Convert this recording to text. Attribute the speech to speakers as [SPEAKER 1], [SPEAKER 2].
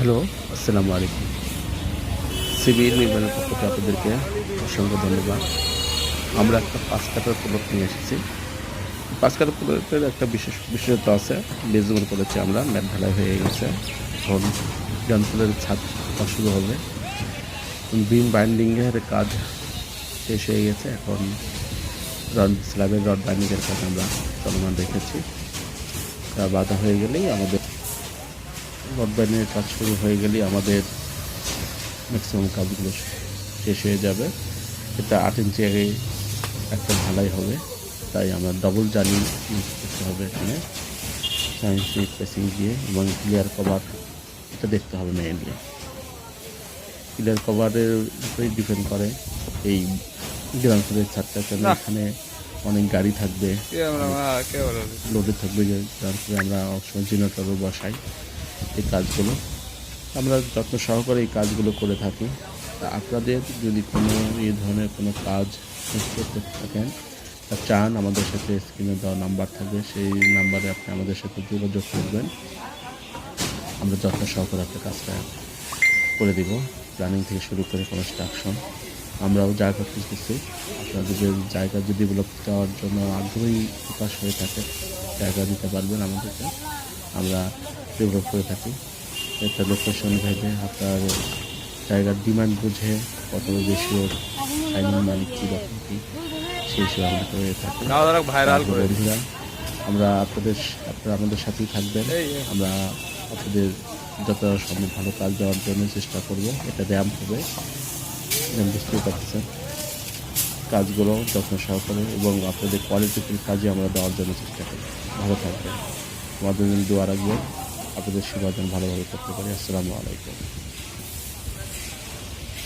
[SPEAKER 1] Hello, আসসালামু আলাইকুম। Civil নির্মাণের পক্ষ থেকে আপনাদেরকে অসংখ্য ধন্যবাদ। আমরা একটা ৫ কাঠার প্লট নিয়ে এসেছি। ৫ কাঠার প্লটের একটা বিশেষত্ব আছে। বেজমেন্ট করেছি আমরা, ম্যাট ঢালাই হয়ে গেছে। এখন গ্রাউন্ড ফ্লোরের ছাদ শুরু হবে। বিম বাইন্ডিংয়ের কাজ শেষ হয়ে গেছে। এখন স্ল্যাবের রড বাইন্ডিংয়ের কাজ আমরা চলমান রেখেছি। তা বাধা হয়ে গেলেই আমাদের রড বাইন্ডিংয়ের কাজ শুরু হয়ে গেলেই আমাদের ম্যাক্সিমাম কাজগুলো শেষ হয়ে যাবে। এটা ৮ ইঞ্চি আগে একটা ঢালাই হবে, তাই আমরা ডবল জালি ইউজ করতে হবে এখানে। সায়েন্সিক পেসিং দিয়ে এবং ক্লিয়ার কভার এটা দেখতে হবে মেইনলি। ক্লিয়ার কভারের উপরেই ডিপেন্ড করে এই গ্রাউন্ড ফ্লোরের ছাদটা, কেন এখানে অনেক গাড়ি থাকবে, লোডে থাকবে। যে গ্রাউন্ড ফ্লোরে আমরা অবসময় জেনারেটরও বসাই। এই কাজগুলো আমরা যত্ন সহকারে এই কাজগুলো করে থাকি। তা আপনাদের যদি কোনো এই ধরনের কোনো কাজ করতে থাকেন বা চান, আমাদের সাথে স্ক্রিনে দেওয়া নাম্বার থাকবে, সেই নাম্বারে আপনি আমাদের সাথে যোগাযোগ করবেন। আমরা যত্ন সহকারে আপনার কাজটা করে দিব, প্ল্যানিং থেকে শুরু করে কনস্ট্রাকশন। আমরাও জায়গা খুঁজতেছি। আপনাদের জায়গা যদি ডেভেলপ দেওয়ার জন্য আগ্রহী প্রকাশ হয়ে থাকে, জায়গা দিতে পারবেন আমাদেরকে, আমরা ডেভেলপ করে থাকি। একটা লোকেশন ভেবে আপনার জায়গার ডিমান্ড বুঝে কত বেশি ওর ফাইনাল মালিক কীরকম কী, সেই হিসেবে আমরা করে থাকি। বন্ধুরা, আপনারা আমাদের সাথেই থাকবেন। আমরা আপনাদের যত সম্ভব ভালো কাজ দেওয়ার জন্য চেষ্টা করব। এটা র্যাম্প হবে, বুঝতেই পারতেছেন। কাজগুলো যত্ন সহকারে এবং আপনাদের কোয়ালিটিফুল কাজে আমরা দেওয়ার জন্য চেষ্টা করি। ভালো থাকবেন, আমাদের জন্য দোয়া রাখবেন, আপনাদের সেবা যেন ভালোভাবে করতে পারি। আসসালামু আলাইকুম।